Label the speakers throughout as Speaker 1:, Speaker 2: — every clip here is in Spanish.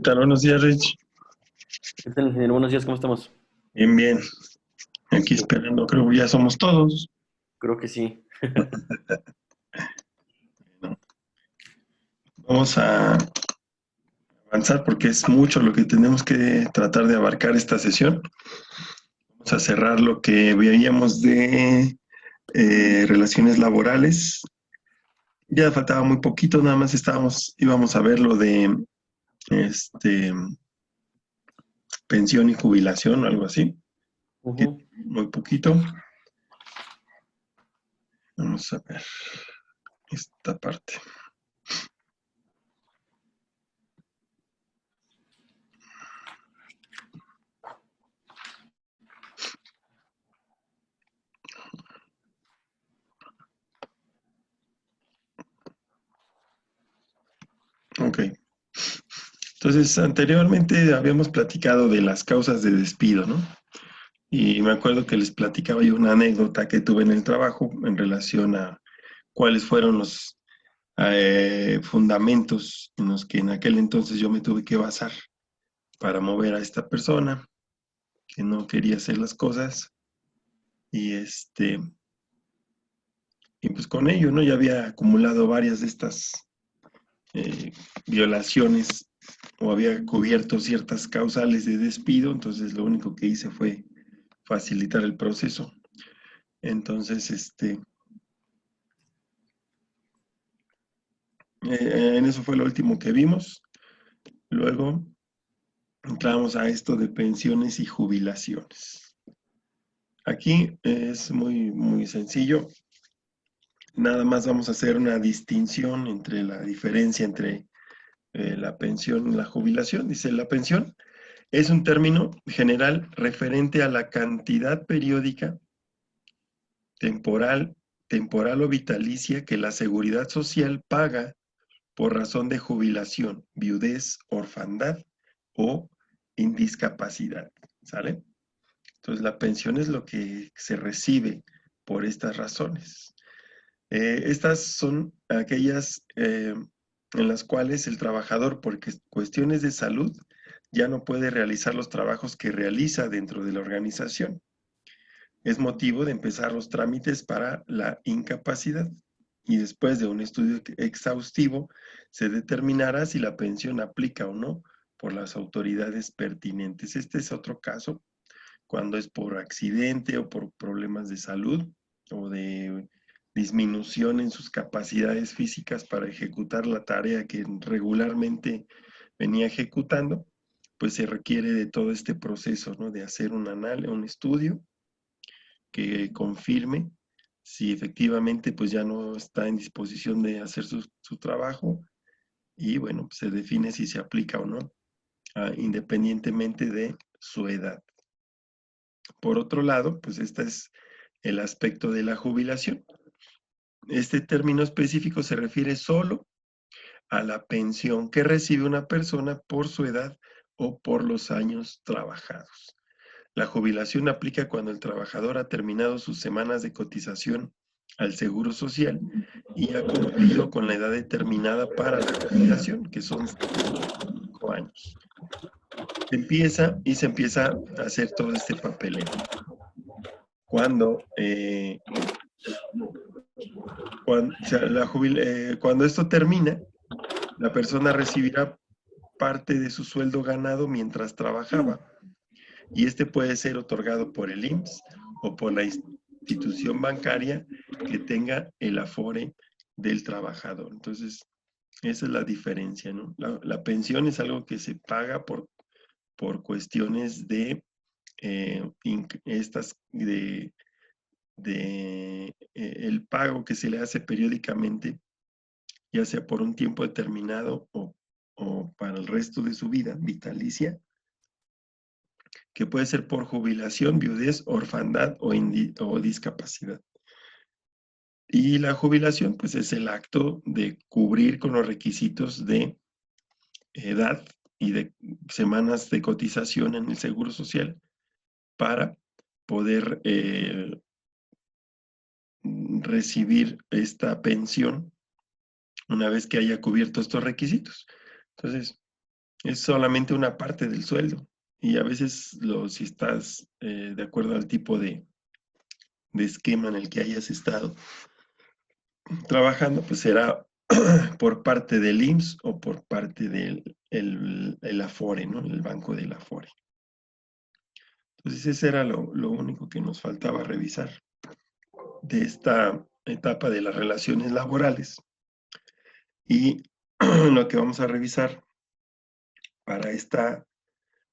Speaker 1: tal? Buenos días, Rich.
Speaker 2: ¿Qué tal, ingeniero? Buenos días, ¿cómo estamos?
Speaker 1: Bien, bien. Aquí
Speaker 2: Sí,
Speaker 1: esperando, creo que ya somos todos.
Speaker 2: creo que sí.
Speaker 1: ¿No? Vamos a avanzar porque es mucho lo que tenemos que tratar de abarcar esta sesión. Vamos a cerrar lo que veíamos de relaciones laborales. Ya faltaba muy poquito, nada más íbamos a ver lo de este, pensión y jubilación o algo así.
Speaker 2: Ujú.
Speaker 1: Muy poquito. Vamos a ver esta parte. Ok. Entonces, anteriormente habíamos platicado de las causas de despido, ¿no? Y me acuerdo que les platicaba yo una anécdota que tuve en el trabajo en relación a cuáles fueron los fundamentos en los que en aquel entonces yo me tuve que basar para mover a esta persona que no quería hacer las cosas. Y y pues con ello, ¿no? Ya había acumulado varias de estas eh, violaciones o había cubierto ciertas causales de despido, entonces lo único que hice fue facilitar el proceso. Entonces, en eso fue lo último que vimos. Luego entramos a esto de pensiones y jubilaciones. Aquí es muy, muy sencillo. Nada más vamos a hacer una distinción entre la diferencia entre la pensión y la jubilación. Dice, la pensión es un término general referente a la cantidad periódica, temporal, temporal o vitalicia que la seguridad social paga por razón de jubilación, viudez, orfandad o indiscapacidad. ¿Sale? Entonces la pensión es lo que se recibe por estas razones. Estas son aquellas en las cuales el trabajador, por cuestiones de salud, ya no puede realizar los trabajos que realiza dentro de la organización. Es motivo de empezar los trámites para la incapacidad y después de un estudio exhaustivo se determinará si la pensión aplica o no por las autoridades pertinentes. Este es otro caso cuando es por accidente o por problemas de salud o de disminución en sus capacidades físicas para ejecutar la tarea que regularmente venía ejecutando, pues se requiere de todo este proceso, ¿no? De hacer un estudio que confirme si efectivamente pues ya no está en disposición de hacer su trabajo y bueno, pues se define si se aplica o no, independientemente de su edad. Por otro lado, pues este es el aspecto de la jubilación. Este término específico se refiere solo a la pensión que recibe una persona por su edad o por los años trabajados. La jubilación aplica cuando el trabajador ha terminado sus semanas de cotización al Seguro Social y ha cumplido con la edad determinada para la jubilación, que son 5 años. Se empieza a hacer todo este papeleo. Cuando, cuando esto termina, la persona recibirá parte de su sueldo ganado mientras trabajaba y este puede ser otorgado por el IMSS o por la institución bancaria que tenga el afore del trabajador. Entonces, esa es la diferencia, ¿no? La pensión es algo que se paga por cuestiones de estas el pago que se le hace periódicamente, ya sea por un tiempo determinado o para el resto de su vida vitalicia, que puede ser por jubilación, viudez, orfandad o discapacidad. Y la jubilación, pues es el acto de cubrir con los requisitos de edad y de semanas de cotización en el Seguro Social para poder recibir esta pensión una vez que haya cubierto estos requisitos. Entonces, es solamente una parte del sueldo. Y a veces, si estás de acuerdo al tipo de esquema en el que hayas estado trabajando, pues será por parte del IMSS o por parte del el Afore, ¿no? El banco del Afore. Entonces, ese era lo único que nos faltaba revisar de esta etapa de las relaciones laborales. Y lo que vamos a revisar para esta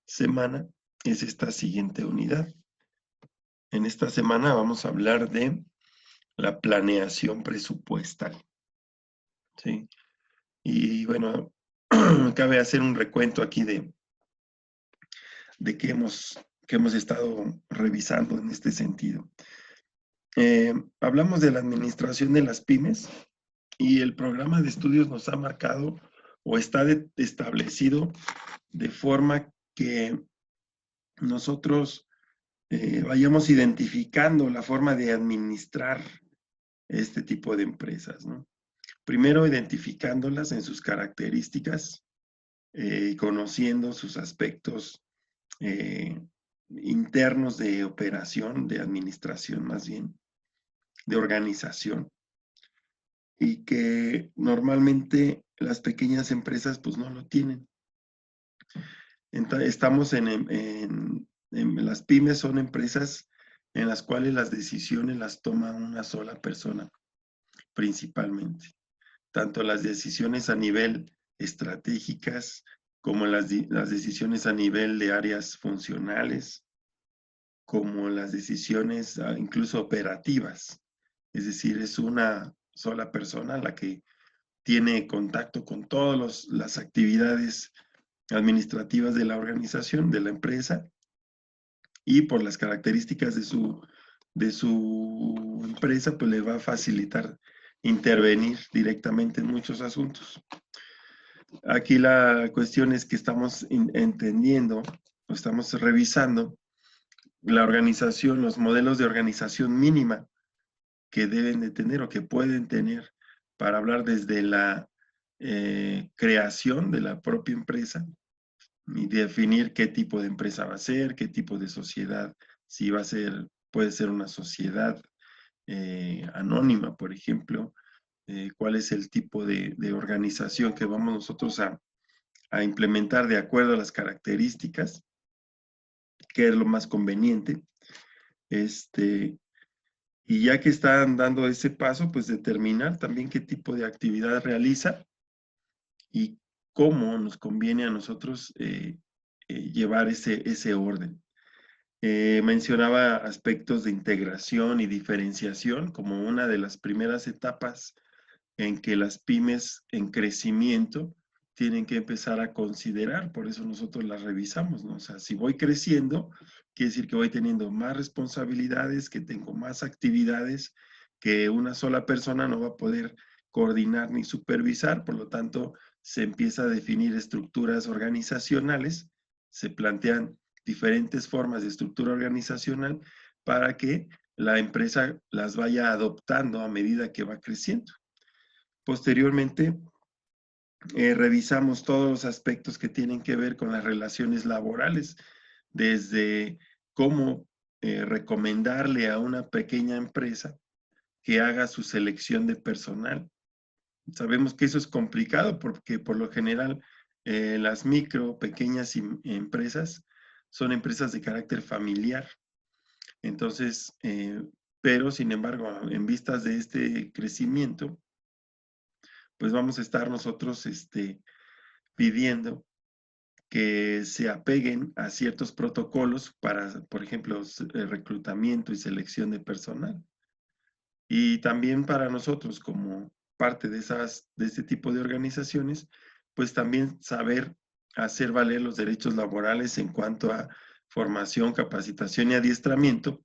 Speaker 1: semana es esta siguiente unidad. En esta semana vamos a hablar de la planeación presupuestal, ¿sí? Y bueno, cabe hacer un recuento aquí de que hemos estado revisando en este sentido. Hablamos de la administración de las pymes y el programa de estudios nos ha marcado o está establecido de forma que nosotros vayamos identificando la forma de administrar este tipo de empresas, ¿no? Primero identificándolas en sus características, conociendo sus aspectos eh, internos de operación, de administración más bien, de organización, y que normalmente las pequeñas empresas pues no lo tienen. Estamos en las pymes, son empresas en las cuales las decisiones las toma una sola persona, principalmente. Tanto las decisiones a nivel estratégicas como las decisiones a nivel de áreas funcionales, como las decisiones incluso operativas. Es decir, es una sola persona la que tiene contacto con todas las actividades administrativas de la organización, de la empresa, y por las características de su empresa, pues le va a facilitar intervenir directamente en muchos asuntos. Aquí la cuestión es que estamos entendiendo, o estamos revisando la organización, los modelos de organización mínima que deben de tener o que pueden tener para hablar desde la creación de la propia empresa y definir qué tipo de empresa va a ser, qué tipo de sociedad, si va a ser, puede ser una sociedad anónima, por ejemplo, cuál es el tipo de organización que vamos nosotros a implementar de acuerdo a las características, qué es lo más conveniente. Y ya que están dando ese paso, pues determinar también qué tipo de actividad realiza y cómo nos conviene a nosotros llevar ese orden. Mencionaba aspectos de integración y diferenciación como una de las primeras etapas en que las pymes en crecimiento tienen que empezar a considerar, por eso nosotros las revisamos, ¿no? O sea, si voy creciendo, quiere decir que voy teniendo más responsabilidades, que tengo más actividades, que una sola persona no va a poder coordinar ni supervisar, por lo tanto, se empieza a definir estructuras organizacionales, se plantean diferentes formas de estructura organizacional para que la empresa las vaya adoptando a medida que va creciendo. Posteriormente, revisamos todos los aspectos que tienen que ver con las relaciones laborales, desde cómo recomendarle a una pequeña empresa que haga su selección de personal. Sabemos que eso es complicado porque por lo general las micro, pequeñas empresas son empresas de carácter familiar. Entonces, pero sin embargo, en vistas de este crecimiento, pues vamos a estar nosotros pidiendo que se apeguen a ciertos protocolos para, por ejemplo, reclutamiento y selección de personal. Y también para nosotros, como parte de este tipo de organizaciones, pues también saber hacer valer los derechos laborales en cuanto a formación, capacitación y adiestramiento,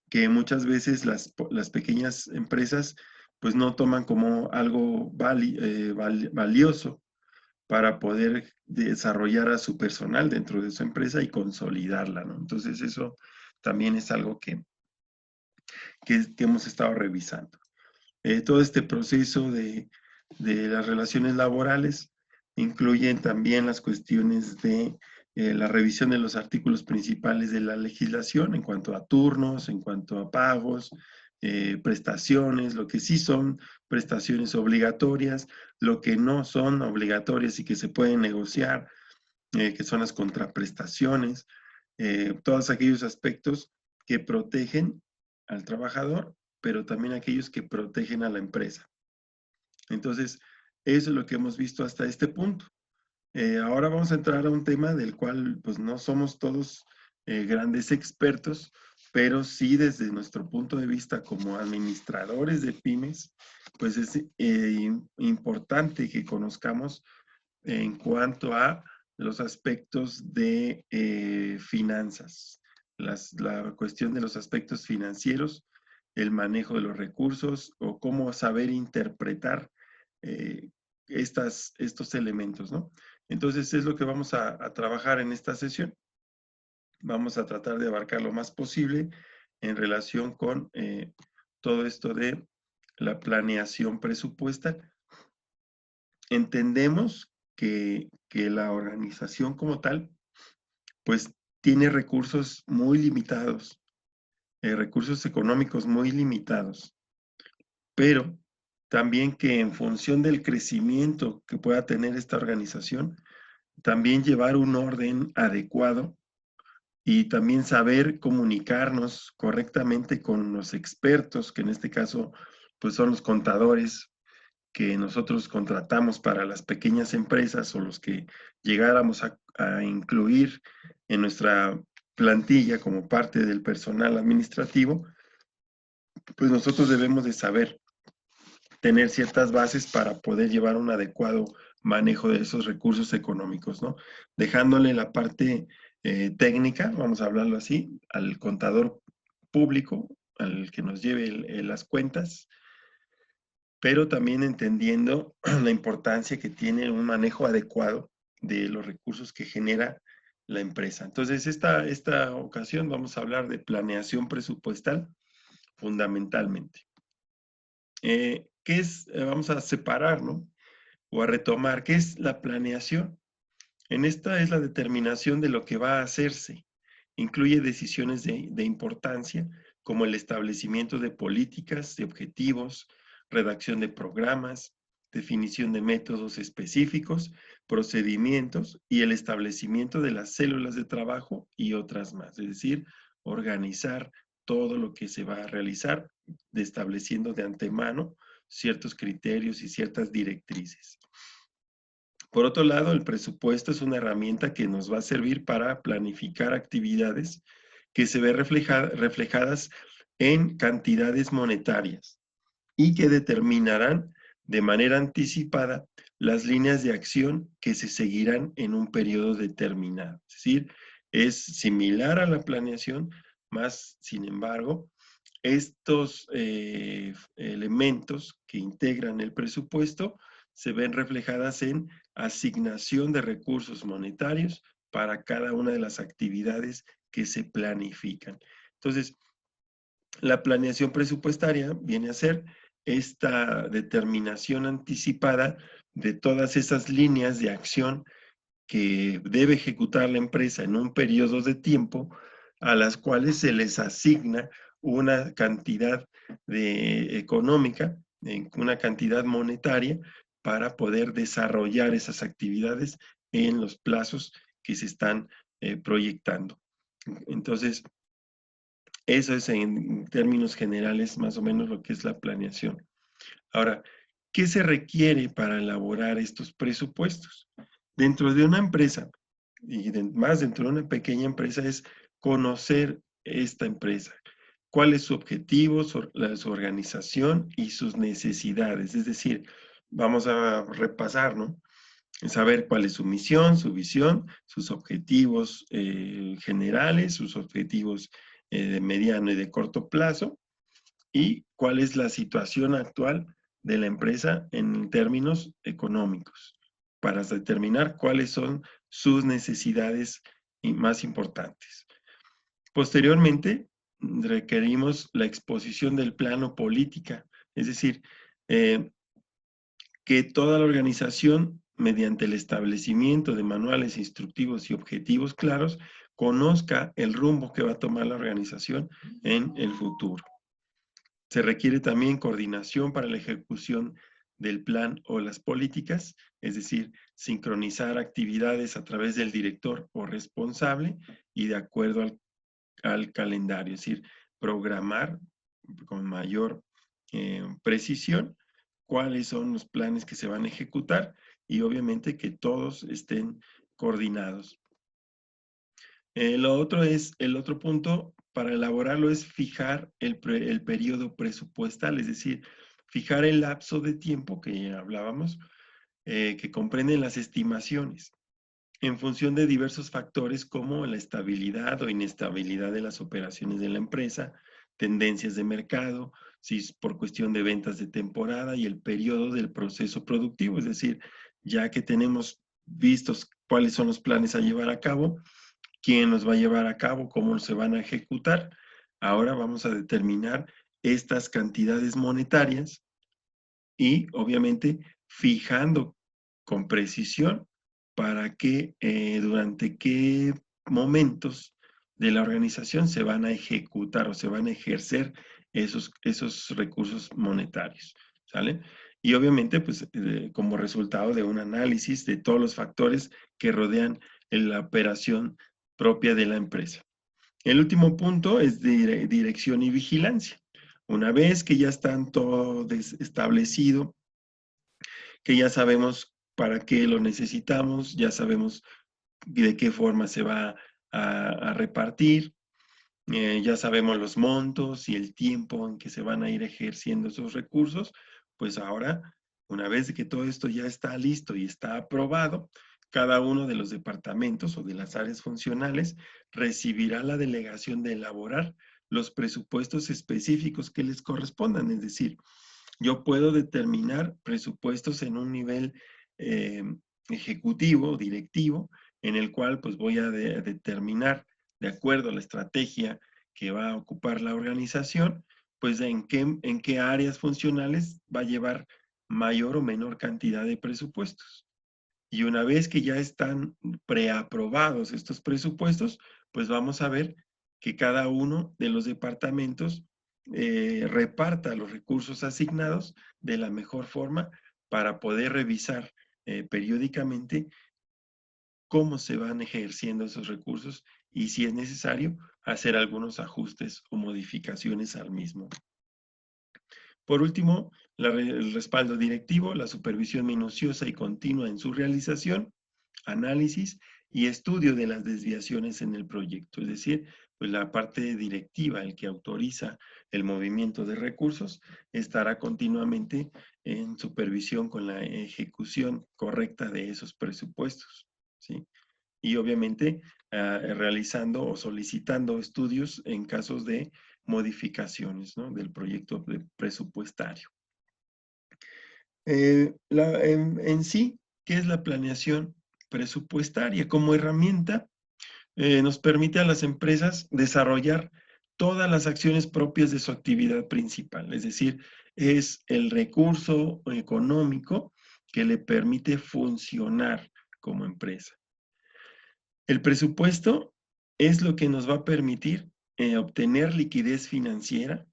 Speaker 1: que muchas veces las pequeñas empresas pues no toman como algo valioso para poder desarrollar a su personal dentro de su empresa y consolidarla, ¿no? Entonces eso también es algo que hemos estado revisando. Todo este proceso de las relaciones laborales incluyen también las cuestiones de la revisión de los artículos principales de la legislación en cuanto a turnos, en cuanto a pagos, prestaciones, lo que sí son prestaciones obligatorias, lo que no son obligatorias y que se pueden negociar, que son las contraprestaciones, todos aquellos aspectos que protegen al trabajador, pero también aquellos que protegen a la empresa. Entonces, eso es lo que hemos visto hasta este punto. Ahora vamos a entrar a un tema del cual pues no somos todos grandes expertos, pero sí desde nuestro punto de vista como administradores de pymes, pues es importante que conozcamos en cuanto a los aspectos de finanzas, la cuestión de los aspectos financieros, el manejo de los recursos o cómo saber interpretar eh, estos elementos, ¿no? Entonces es lo que vamos a trabajar en esta sesión. Vamos a tratar de abarcar lo más posible en relación con todo esto de la planeación presupuestal. Entendemos que la organización como tal, pues tiene recursos muy limitados, recursos económicos muy limitados, pero también que en función del crecimiento que pueda tener esta organización, también llevar un orden adecuado y también saber comunicarnos correctamente con los expertos, que en este caso pues son los contadores que nosotros contratamos para las pequeñas empresas o los que llegáramos a incluir en nuestra plantilla como parte del personal administrativo, pues nosotros debemos de saber tener ciertas bases para poder llevar un adecuado manejo de esos recursos económicos, ¿no? Dejándole la parte técnica, vamos a hablarlo así, al contador público, al que nos lleve las cuentas, pero también entendiendo la importancia que tiene un manejo adecuado de los recursos que genera la empresa. Entonces, esta ocasión vamos a hablar de planeación presupuestal fundamentalmente. ¿Qué es? Vamos a separar, ¿no? O a retomar, ¿qué es la planeación? En esta es la determinación de lo que va a hacerse. Incluye decisiones de importancia, como el establecimiento de políticas, de objetivos, redacción de programas, definición de métodos específicos, procedimientos y el establecimiento de las células de trabajo y otras más. Es decir, organizar todo lo que se va a realizar, estableciendo de antemano ciertos criterios y ciertas directrices. Por otro lado, el presupuesto es una herramienta que nos va a servir para planificar actividades que se ven reflejadas en cantidades monetarias y que determinarán de manera anticipada las líneas de acción que se seguirán en un periodo determinado. Es decir, es similar a la planeación, más sin embargo, estos elementos que integran el presupuesto se ven reflejadas en asignación de recursos monetarios para cada una de las actividades que se planifican. Entonces, la planeación presupuestaria viene a ser esta determinación anticipada de todas esas líneas de acción que debe ejecutar la empresa en un periodo de tiempo a las cuales se les asigna una cantidad económica, una cantidad monetaria para poder desarrollar esas actividades en los plazos que se están proyectando. Entonces, eso es en términos generales más o menos lo que es la planeación. Ahora, ¿qué se requiere para elaborar estos presupuestos? Dentro de una empresa, y más dentro de una pequeña empresa, es conocer esta empresa. ¿Cuál es su objetivo, su organización y sus necesidades? Es decir, vamos a repasar, ¿no? Saber cuál es su misión, su visión, sus objetivos generales, sus objetivos de mediano y de corto plazo, y cuál es la situación actual de la empresa en términos económicos, para determinar cuáles son sus necesidades más importantes. Posteriormente, requerimos la exposición del plano política, es decir, que toda la organización mediante el establecimiento de manuales instructivos y objetivos claros, conozca el rumbo que va a tomar la organización en el futuro. Se requiere también coordinación para la ejecución del plan o las políticas, es decir, sincronizar actividades a través del director o responsable y de acuerdo al calendario, es decir, programar con mayor precisión cuáles son los planes que se van a ejecutar y obviamente que todos estén coordinados. El otro punto para elaborarlo es fijar el periodo presupuestal, es decir, fijar el lapso de tiempo que ya hablábamos, que comprenden las estimaciones en función de diversos factores como la estabilidad o inestabilidad de las operaciones de la empresa, tendencias de mercado, si es por cuestión de ventas de temporada y el periodo del proceso productivo, es decir, ya que tenemos vistos cuáles son los planes a llevar a cabo, quién los va a llevar a cabo, cómo se van a ejecutar. Ahora vamos a determinar estas cantidades monetarias y obviamente fijando con precisión para que durante qué momentos de la organización se van a ejecutar o se van a ejercer esos recursos monetarios, ¿sale? Y obviamente, pues, como resultado de un análisis de todos los factores que rodean la operación propia de la empresa. El último punto es dirección y vigilancia. Una vez que ya están todo establecido, que ya sabemos para qué lo necesitamos, ya sabemos de qué forma se va a repartir, ya sabemos los montos y el tiempo en que se van a ir ejerciendo esos recursos, pues ahora, una vez que todo esto ya está listo y está aprobado, cada uno de los departamentos o de las áreas funcionales recibirá la delegación de elaborar los presupuestos específicos que les correspondan. Es decir, yo puedo determinar presupuestos en un nivel eh, ejecutivo, directivo, en el cual pues voy a determinar, de acuerdo a la estrategia que va a ocupar la organización, pues en qué áreas funcionales va a llevar mayor o menor cantidad de presupuestos. Y una vez que ya están preaprobados estos presupuestos, pues vamos a ver que cada uno de los departamentos reparta los recursos asignados de la mejor forma para poder revisar periódicamente cómo se van ejerciendo esos recursos y si es necesario hacer algunos ajustes o modificaciones al mismo. Por último, el respaldo directivo, la supervisión minuciosa y continua en su realización, análisis y estudio de las desviaciones en el proyecto. Es decir, pues la parte directiva, el que autoriza el movimiento de recursos, estará continuamente en supervisión con la ejecución correcta de esos presupuestos, ¿sí? Y obviamente realizando o solicitando estudios en casos de modificaciones, ¿no?, del proyecto presupuestario. En sí, ¿qué es la planeación presupuestaria? Como herramienta, nos permite a las empresas desarrollar todas las acciones propias de su actividad principal, es decir, es el recurso económico que le permite funcionar como empresa. El presupuesto es lo que nos va a permitir obtener liquidez financiera,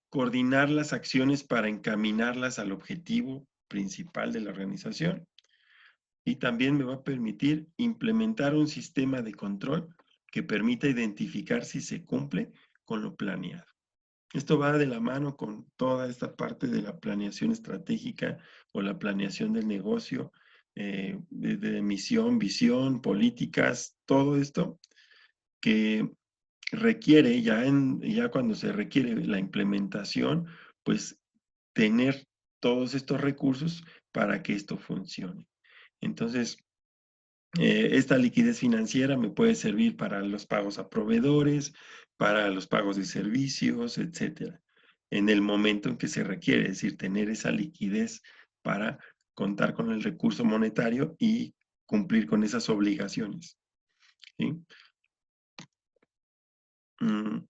Speaker 1: coordinar las acciones para encaminarlas al objetivo principal de la organización y también me va a permitir implementar un sistema de control que permita identificar si se cumple con lo planeado. Esto va de la mano con toda esta parte de la planeación estratégica o la planeación del negocio, de misión, visión, políticas, todo esto que requiere ya cuando se requiere la implementación, pues tener todos estos recursos para que esto funcione. Entonces, esta liquidez financiera me puede servir para los pagos a proveedores, para los pagos de servicios, etcétera, en el momento en que se requiere, es decir, tener esa liquidez para contar con el recurso monetario y cumplir con esas obligaciones, ¿sí? Mm,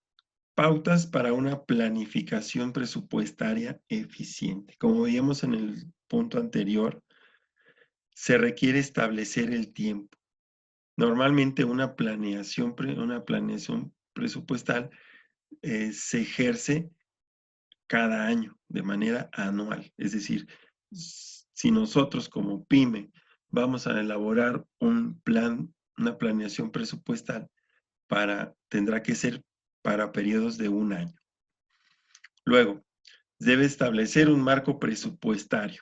Speaker 1: Pautas para una planificación presupuestaria eficiente. Como veíamos en el punto anterior, se requiere establecer el tiempo. Normalmente una planeación presupuestal se ejerce cada año de manera anual. Es decir, si nosotros como pyme vamos a elaborar un plan, una planeación presupuestal, tendrá que ser para periodos de un año. Luego, debe establecer un marco presupuestario.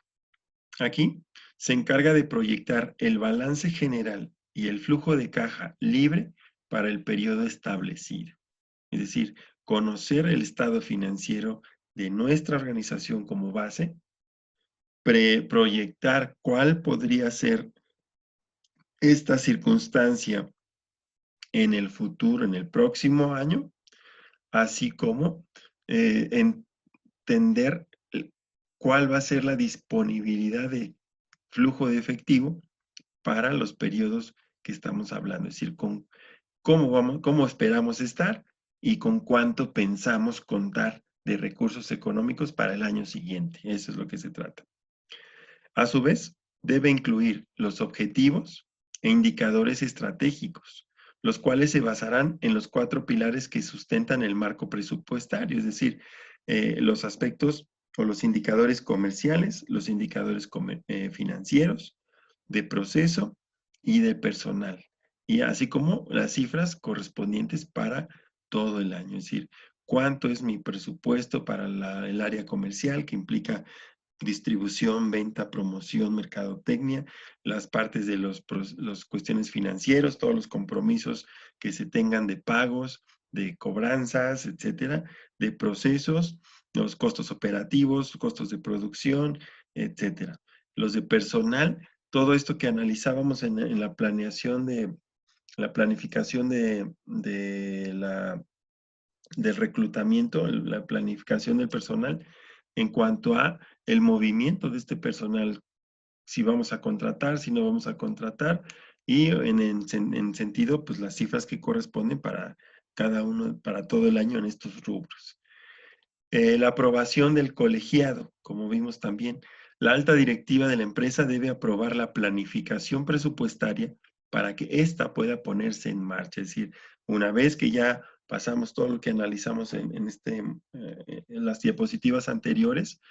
Speaker 1: Aquí se encarga de proyectar el balance general y el flujo de caja libre para el periodo establecido. Es decir, conocer el estado financiero de nuestra organización como base, proyectar cuál podría ser esta circunstancia en el futuro, en el próximo año, así como entender cuál va a ser la disponibilidad de flujo de efectivo para los periodos que estamos hablando, es decir, con cómo esperamos estar y con cuánto pensamos contar de recursos económicos para el año siguiente. Eso es lo que se trata. A su vez, debe incluir los objetivos e indicadores estratégicos, los cuales se basarán en los 4 pilares que sustentan el marco presupuestario, es decir, los aspectos o los indicadores comerciales, los indicadores financieros, de proceso y de personal, y así como las cifras correspondientes para todo el año, es decir, cuánto es mi presupuesto para el área comercial, que implica distribución, venta, promoción, mercadotecnia, las partes de los cuestiones financieros, todos los compromisos que se tengan de pagos, de cobranzas, etcétera, de procesos, los costos operativos, costos de producción, etcétera. Los de personal, todo esto que analizábamos en la planeación la planificación del reclutamiento, la planificación del personal, en cuanto a el movimiento de este personal, si vamos a contratar, si no vamos a contratar, y en sentido, pues las cifras que corresponden para cada uno, para todo el año en estos rubros. La aprobación del colegiado, como vimos también. La alta directiva de la empresa debe aprobar la planificación presupuestaria para que ésta pueda ponerse en marcha. Es decir, una vez que ya pasamos todo lo que analizamos en las diapositivas anteriores,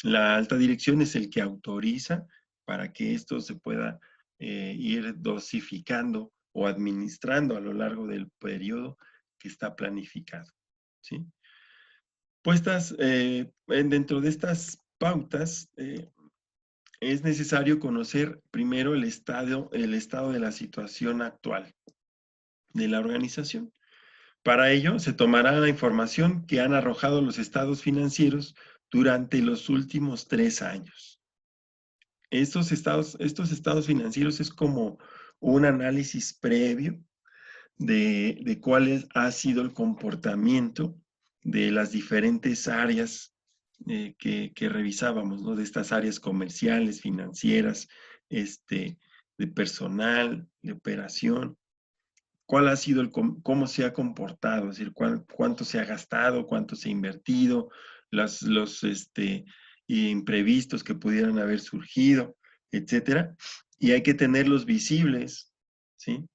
Speaker 1: la alta dirección es el que autoriza para que esto se pueda ir dosificando o administrando a lo largo del periodo que está planificado. ¿Sí? Dentro de estas pautas, es necesario conocer primero el estado de la situación actual de la organización. Para ello, se tomará la información que han arrojado los estados financieros durante los últimos 3 años. Estos estados financieros es como un análisis previo de cuál ha sido el comportamiento de las diferentes áreas que revisábamos, ¿no? De estas áreas comerciales, financieras, de personal, de operación. ¿Cuál ha sido cómo se ha comportado? Es decir, cuánto se ha gastado, cuánto se ha invertido, los imprevistos que pudieran haber surgido, etcétera. Y hay que tenerlos visibles, ¿sí?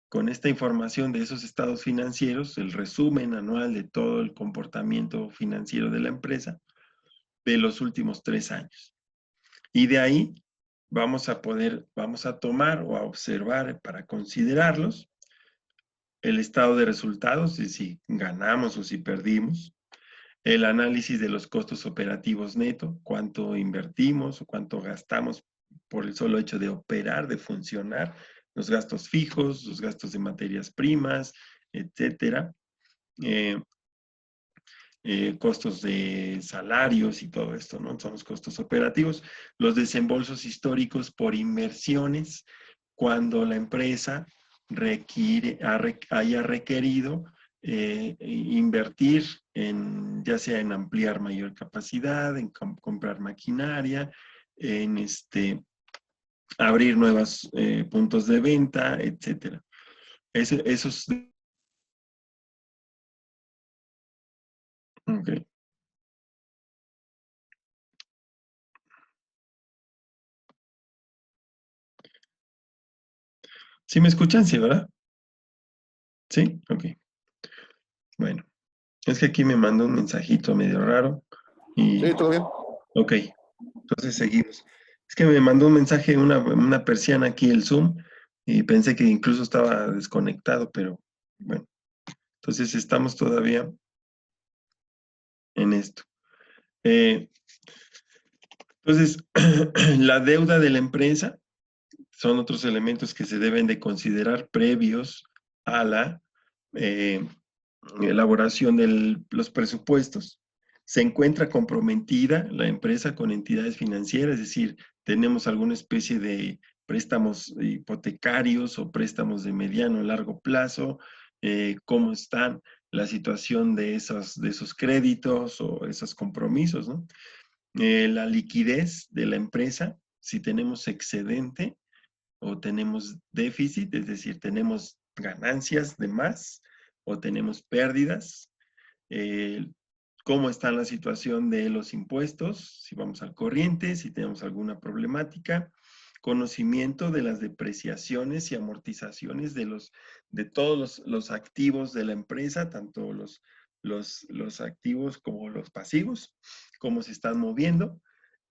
Speaker 1: Con esta información de esos estados financieros, el resumen anual de todo el comportamiento financiero de la empresa de los últimos 3 años. Y de ahí vamos a tomar o a observar para considerarlos el estado de resultados, de si ganamos o si perdimos, el análisis de los costos operativos neto, cuánto invertimos o cuánto gastamos por el solo hecho de operar, de funcionar, los gastos fijos, los gastos de materias primas, etcétera, eh, costos de salarios y todo esto, ¿no? Son los costos operativos, los desembolsos históricos por inversiones, cuando la empresa haya requerido invertir ya sea en ampliar mayor capacidad, en comprar maquinaria, en abrir nuevos puntos de venta, etcétera. Esos. Okay. ¿Sí me escuchan? Sí, ¿verdad? ¿Sí? Ok. Bueno, es que aquí me mandó un mensajito medio raro y...
Speaker 2: Sí, todo bien.
Speaker 1: Ok, entonces seguimos. Es que me mandó un mensaje, una persiana aquí el Zoom y pensé que incluso estaba desconectado, pero bueno, entonces estamos todavía en esto. Eh, entonces, la deuda de la empresa son otros elementos que se deben de considerar previos a la eh, elaboración de los presupuestos. Se encuentra comprometida la empresa con entidades financieras, es decir, tenemos alguna especie de préstamos hipotecarios o préstamos de mediano o largo plazo, cómo están la situación de esos créditos o esos compromisos, ¿no? La liquidez de la empresa, si tenemos excedente o tenemos déficit, es decir, tenemos ganancias de más o tenemos pérdidas, eh, cómo está la situación de los impuestos, si vamos al corriente, si tenemos alguna problemática, conocimiento de las depreciaciones y amortizaciones de todos los activos de la empresa, tanto los activos como los pasivos, cómo se están moviendo,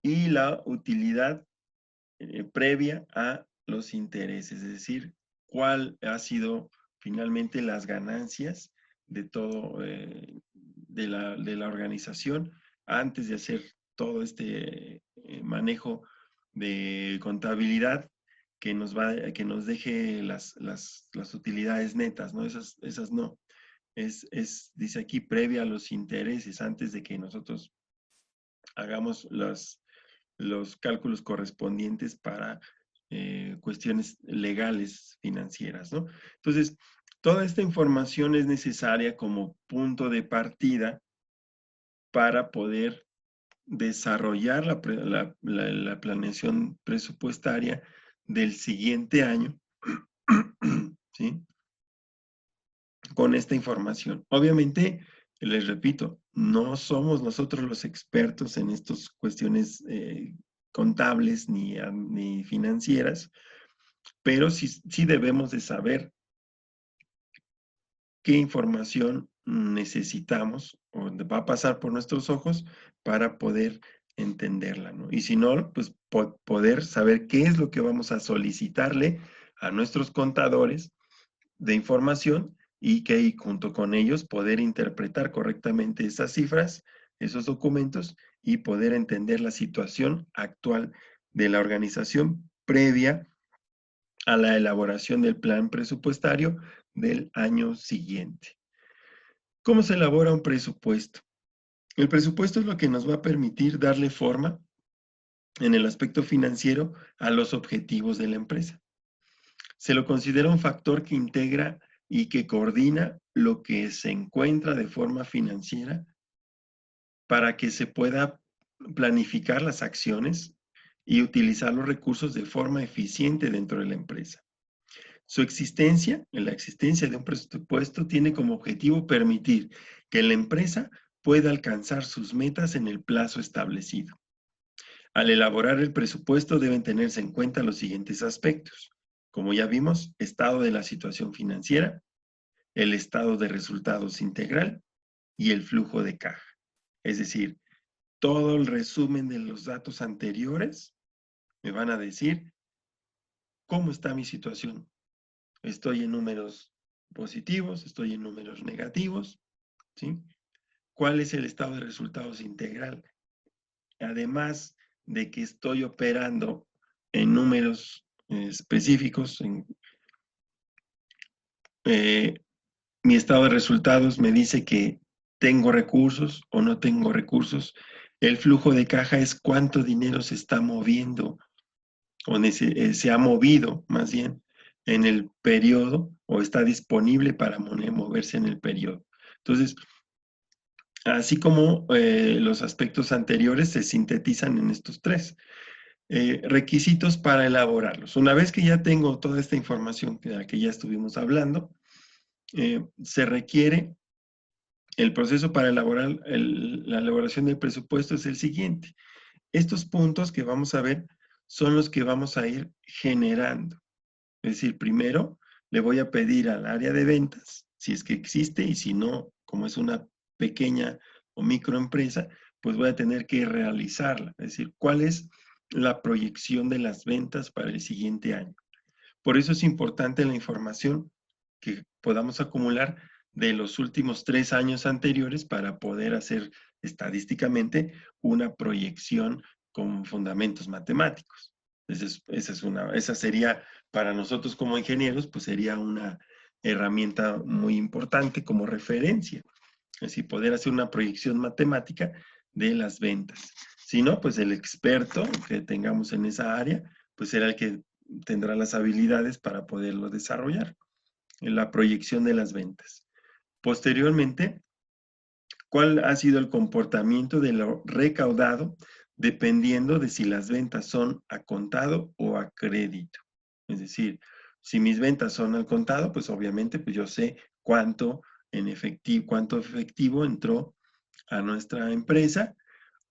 Speaker 1: y la utilidad previa a los intereses, es decir, cuál ha sido finalmente las ganancias de todo, de la organización antes de hacer todo este manejo de contabilidad que nos deje las utilidades netas, ¿no? Esas no. Dice aquí, previa a los intereses, antes de que nosotros hagamos los cálculos correspondientes para cuestiones legales financieras, ¿no? Entonces, toda esta información es necesaria como punto de partida para poder desarrollar la planeación presupuestaria del siguiente año, ¿sí? Con esta información. Obviamente, les repito, no somos nosotros los expertos en estas cuestiones contables ni financieras, pero sí debemos de saber qué información necesitamos o va a pasar por nuestros ojos para poder entenderla, ¿no? Y si no, pues poder saber qué es lo que vamos a solicitarle a nuestros contadores de información y que y junto con ellos poder interpretar correctamente esas cifras, esos documentos y poder entender la situación actual de la organización previa a la elaboración del plan presupuestario del año siguiente. ¿Cómo se elabora un presupuesto? El presupuesto es lo que nos va a permitir darle forma en el aspecto financiero a los objetivos de la empresa. Se lo considera un factor que integra y que coordina lo que se encuentra de forma financiera para que se pueda planificar las acciones y utilizar los recursos de forma eficiente dentro de la empresa. Su existencia, la existencia de un presupuesto, tiene como objetivo permitir que la empresa pueda alcanzar sus metas en el plazo establecido. Al elaborar el presupuesto deben tenerse en cuenta los siguientes aspectos. Como ya vimos, estado de la situación financiera, el estado de resultados integral y el flujo de caja. Es decir, todo el resumen de los datos anteriores me van a decir cómo está mi situación. Estoy en números positivos, estoy en números negativos, ¿sí? ¿Cuál es el estado de resultados integral? Además de que estoy operando en números específicos, eh, mi estado de resultados me dice que tengo recursos o no tengo recursos. El flujo de caja es cuánto dinero se está moviendo o se ha movido más bien en el periodo o está disponible para moverse en el periodo. Entonces, así como los aspectos anteriores se sintetizan en estos tres. Requisitos para elaborarlos. Una vez que ya tengo toda esta información de la que ya estuvimos hablando, se requiere el proceso para elaborar la elaboración del presupuesto es el siguiente. Estos puntos que vamos a ver son los que vamos a ir generando. Es decir, primero le voy a pedir al área de ventas, si es que existe, y si no, como es una pequeña o microempresa, pues voy a tener que realizarla. Es decir, ¿cuál es la proyección de las ventas para el siguiente año? Por eso es importante la información que podamos acumular de los últimos 3 años anteriores para poder hacer estadísticamente una proyección con fundamentos matemáticos. Esa sería, para nosotros como ingenieros, pues sería una herramienta muy importante como referencia. Es decir, poder hacer una proyección matemática de las ventas. Si no, pues el experto que tengamos en esa área, pues será el que tendrá las habilidades para poderlo desarrollar en la proyección de las ventas. Posteriormente, ¿cuál ha sido el comportamiento de lo recaudado dependiendo de si las ventas son a contado o a crédito? Es decir, si mis ventas son al contado, pues obviamente pues yo sé cuánto efectivo entró a nuestra empresa,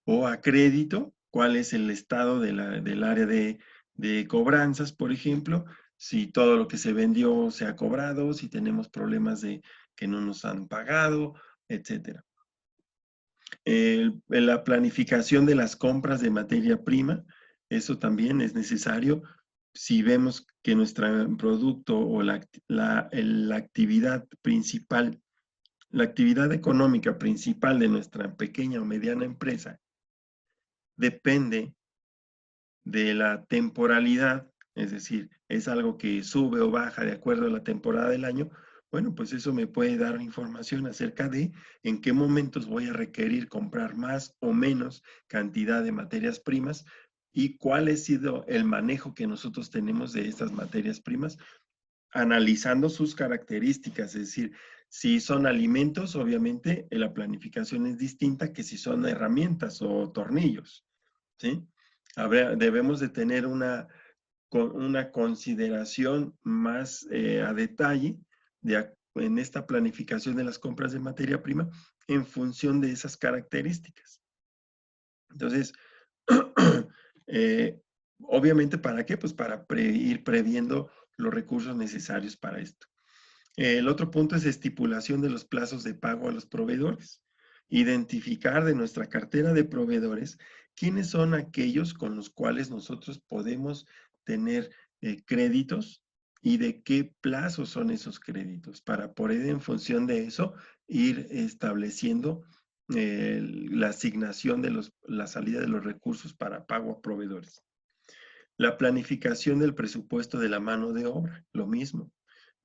Speaker 1: o a crédito, cuál es el estado del área de cobranzas, por ejemplo, si todo lo que se vendió se ha cobrado, si tenemos problemas de que no nos han pagado, etcétera. La planificación de las compras de materia prima, eso también es necesario. Si vemos que nuestro producto o la actividad principal, la actividad económica principal de nuestra pequeña o mediana empresa depende de la temporalidad, es decir, es algo que sube o baja de acuerdo a la temporada del año, bueno, pues eso me puede dar información acerca de en qué momentos voy a requerir comprar más o menos cantidad de materias primas y cuál ha sido el manejo que nosotros tenemos de estas materias primas, analizando sus características, es decir, si son alimentos, obviamente la planificación es distinta que si son herramientas o tornillos, ¿sí? Debemos de tener una consideración más a detalle en esta planificación de las compras de materia prima en función de esas características. Entonces, obviamente, ¿para qué? Pues para ir previendo los recursos necesarios para esto. El otro punto es estipulación de los plazos de pago a los proveedores. Identificar de nuestra cartera de proveedores quiénes son aquellos con los cuales nosotros podemos tener créditos y de qué plazos son esos créditos para poder en función de eso ir estableciendo la asignación de la salida de los recursos para pago a proveedores. La planificación del presupuesto de la mano de obra, lo mismo.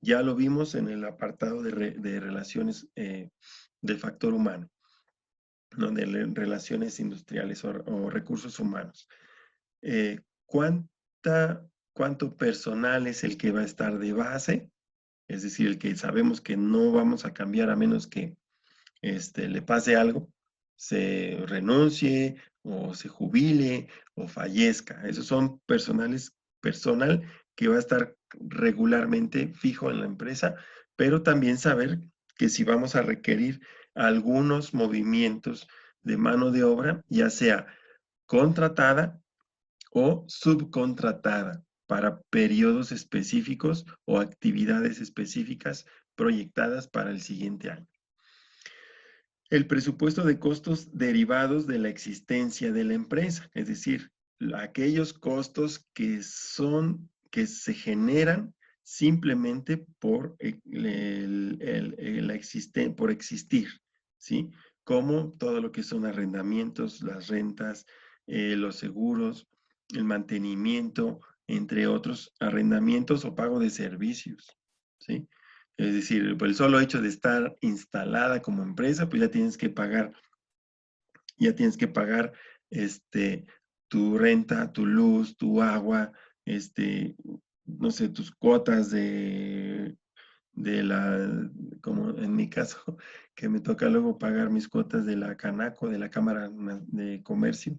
Speaker 1: Ya lo vimos en el apartado de relaciones del factor humano, ¿no? De relaciones industriales o recursos humanos. Eh, ¿Cuánto personal es el que va a estar de base? Es decir, el que sabemos que no vamos a cambiar a menos que le pase algo, se renuncie o se jubile o fallezca. Esos son personal que va a estar regularmente fijo en la empresa, pero también saber que si vamos a requerir algunos movimientos de mano de obra, ya sea contratada o subcontratada para periodos específicos o actividades específicas proyectadas para el siguiente año. El presupuesto de costos derivados de la existencia de la empresa, es decir, aquellos costos que se generan simplemente por, por existir, ¿sí? Como todo lo que son arrendamientos, las rentas, los seguros, el mantenimiento, entre otros arrendamientos o pago de servicios, ¿sí? Es decir, por el solo hecho de estar instalada como empresa, pues ya tienes que pagar tu renta, tu luz, tu agua, no sé, tus cuotas como en mi caso, que me toca luego pagar mis cuotas de la Canaco, de la Cámara de Comercio,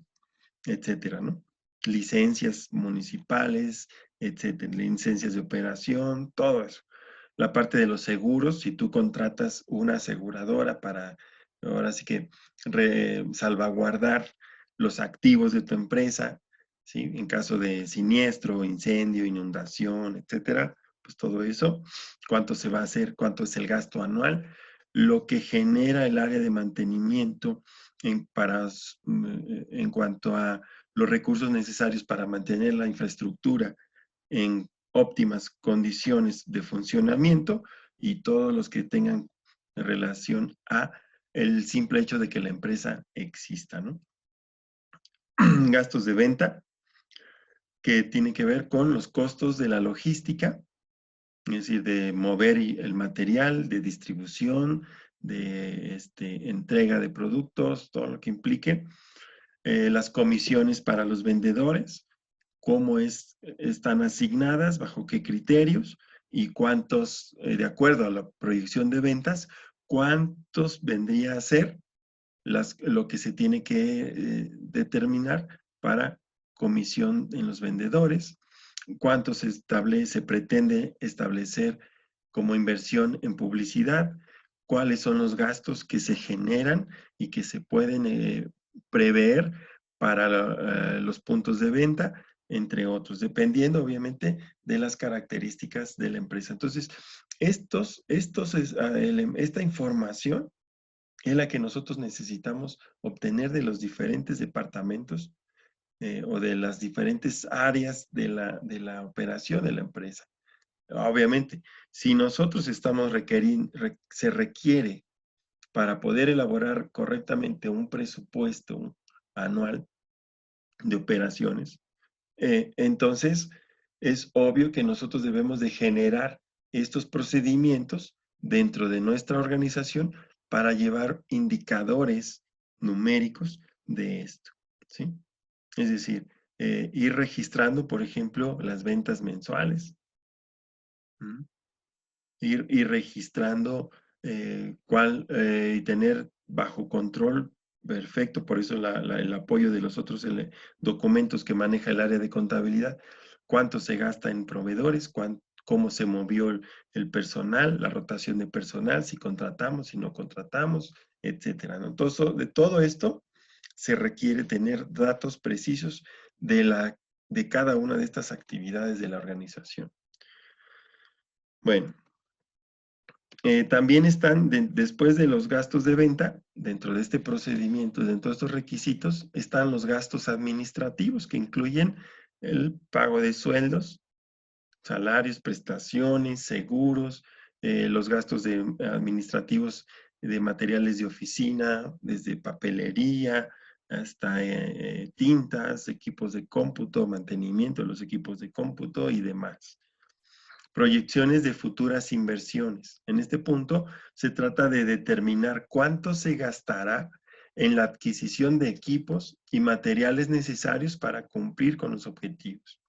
Speaker 1: etcétera, ¿no? Licencias municipales, etcétera, licencias de operación, todo eso. La parte de los seguros, si tú contratas una aseguradora para, ahora sí que salvaguardar los activos de tu empresa, ¿sí? En caso de siniestro, incendio, inundación, etcétera, pues todo eso, cuánto se va a hacer, cuánto es el gasto anual, lo que genera el área de mantenimiento en cuanto a los recursos necesarios para mantener la infraestructura en óptimas condiciones de funcionamiento y todos los que tengan relación a el simple hecho de que la empresa exista, ¿no? Gastos de venta, que tienen que ver con los costos de la logística, es decir, de mover el material, de distribución, de entrega de productos, todo lo que implique. Las comisiones para los vendedores, cómo están asignadas, bajo qué criterios y cuántos, de acuerdo a la proyección de ventas, cuántos vendría a ser lo que se tiene que determinar para comisión en los vendedores, cuánto se pretende establecer como inversión en publicidad, cuáles son los gastos que se generan y que se pueden prever para los puntos de venta, entre otros, dependiendo obviamente de las características de la empresa. Entonces, esta información es la que nosotros necesitamos obtener de los diferentes departamentos o de las diferentes áreas de la operación de la empresa. Obviamente, si nosotros se requiere para poder elaborar correctamente un presupuesto anual de operaciones, entonces es obvio que nosotros debemos de generar estos procedimientos dentro de nuestra organización para llevar indicadores numéricos de esto, ¿sí? Es decir, ir registrando, por ejemplo, las ventas mensuales, ir registrando y tener bajo control perfecto, por eso el apoyo de los otros documentos que maneja el área de contabilidad, cuánto se gasta en proveedores, cómo se movió el personal, la rotación de personal, si contratamos, si no contratamos, etcétera, ¿no? Entonces, de todo esto se requiere tener datos precisos de cada una de estas actividades de la organización. Bueno, también están, después de los gastos de venta, dentro de este procedimiento, dentro de estos requisitos, están los gastos administrativos que incluyen el pago de sueldos, salarios, prestaciones, seguros, los gastos administrativos de materiales de oficina, desde papelería hasta tintas, equipos de cómputo, mantenimiento de los equipos de cómputo y demás. Proyecciones de futuras inversiones. En este punto se trata de determinar cuánto se gastará en la adquisición de equipos y materiales necesarios para cumplir con los objetivos.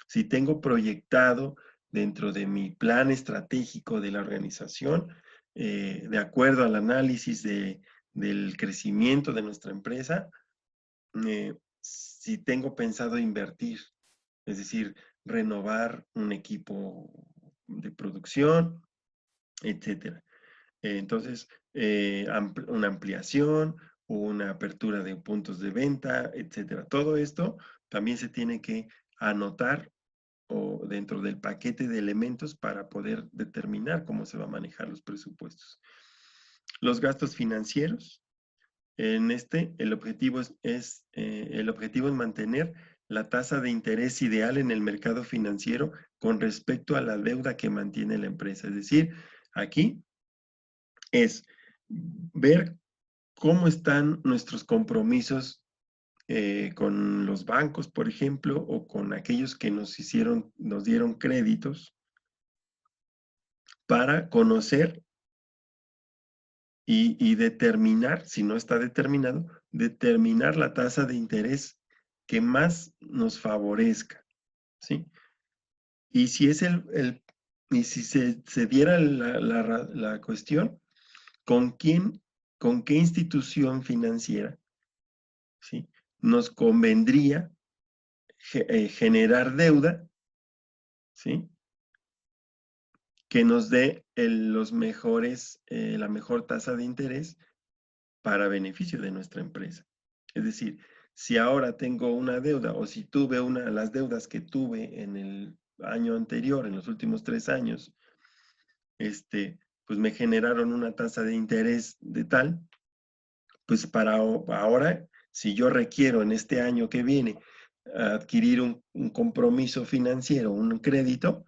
Speaker 1: Si tengo proyectado dentro de mi plan estratégico de la organización, de acuerdo al análisis del crecimiento de nuestra empresa, si tengo pensado invertir, es decir, renovar un equipo de producción, etcétera. Entonces, una ampliación, una apertura de puntos de venta, etcétera. Todo esto también se tiene que anotar o dentro del paquete de elementos para poder determinar cómo se va a manejar los presupuestos. Los gastos financieros, el objetivo es mantener la tasa de interés ideal en el mercado financiero con respecto a la deuda que mantiene la empresa. Es decir, aquí es ver cómo están nuestros compromisos con los bancos, por ejemplo, o con aquellos que nos dieron créditos para conocer y determinar, si no está determinado, determinar la tasa de interés que más nos favorezca, ¿sí? Y si es y si se diera la cuestión, ¿con qué institución financiera, ¿sí? Nos convendría generar deuda, ¿sí? Que nos dé la mejor tasa de interés para beneficio de nuestra empresa. Es decir, si ahora tengo una deuda o si tuve las deudas que tuve en el año anterior, en los últimos 3 años, pues me generaron una tasa de interés de tal, pues para ahora, si yo requiero en este año que viene adquirir un compromiso financiero, un crédito,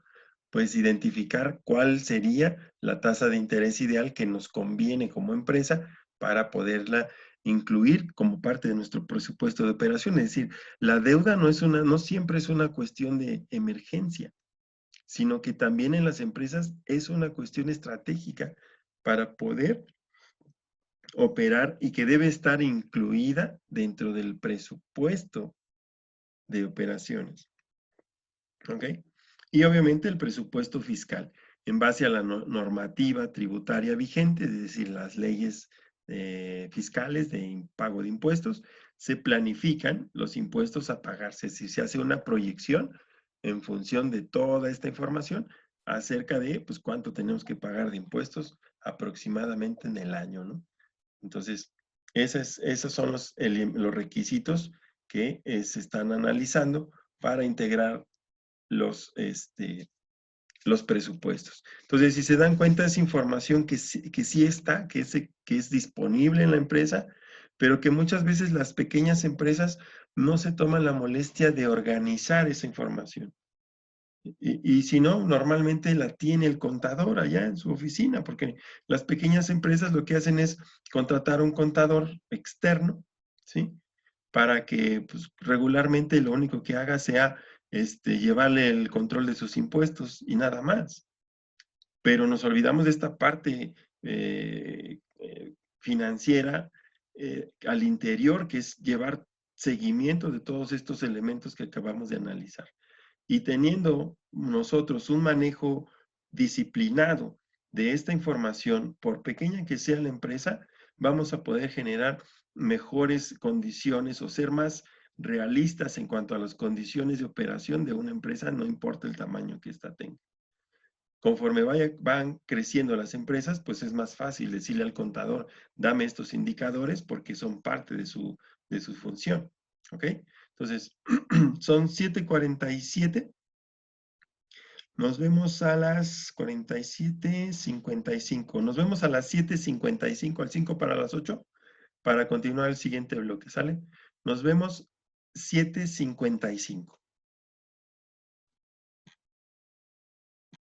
Speaker 1: pues identificar cuál sería la tasa de interés ideal que nos conviene como empresa para poderla incluir como parte de nuestro presupuesto de operación. Es decir, la deuda no siempre es una cuestión de emergencia, sino que también en las empresas es una cuestión estratégica para poder operar y que debe estar incluida dentro del presupuesto de operaciones. ¿Ok? Y obviamente el presupuesto fiscal, en base a la normativa tributaria vigente, es decir, las leyes fiscales de pago de impuestos, se planifican los impuestos a pagarse. Si se hace una proyección en función de toda esta información acerca de pues, cuánto tenemos que pagar de impuestos aproximadamente en el año, ¿no? Entonces, esos son los requisitos que se están analizando para integrar los presupuestos. Entonces, si se dan cuenta, es información que sí está, que es disponible en la empresa, pero que muchas veces las pequeñas empresas no se toman la molestia de organizar esa información. Y si no, normalmente la tiene el contador allá en su oficina, porque las pequeñas empresas lo que hacen es contratar un contador externo, ¿sí? Para que pues, regularmente lo único que haga sea llevarle el control de sus impuestos y nada más. Pero nos olvidamos de esta parte financiera al interior, que es llevar seguimiento de todos estos elementos que acabamos de analizar. Y teniendo nosotros un manejo disciplinado de esta información, por pequeña que sea la empresa, vamos a poder generar mejores condiciones o ser más realistas en cuanto a las condiciones de operación de una empresa, no importa el tamaño que ésta tenga. Conforme van creciendo las empresas, pues es más fácil decirle al contador, dame estos indicadores porque son parte de su función. ¿Ok? Entonces, son 7:47. Nos vemos a las 47:55. Nos vemos a las 7:55, al 5 para las 8, para continuar el siguiente bloque, ¿sale? Nos vemos 7:55.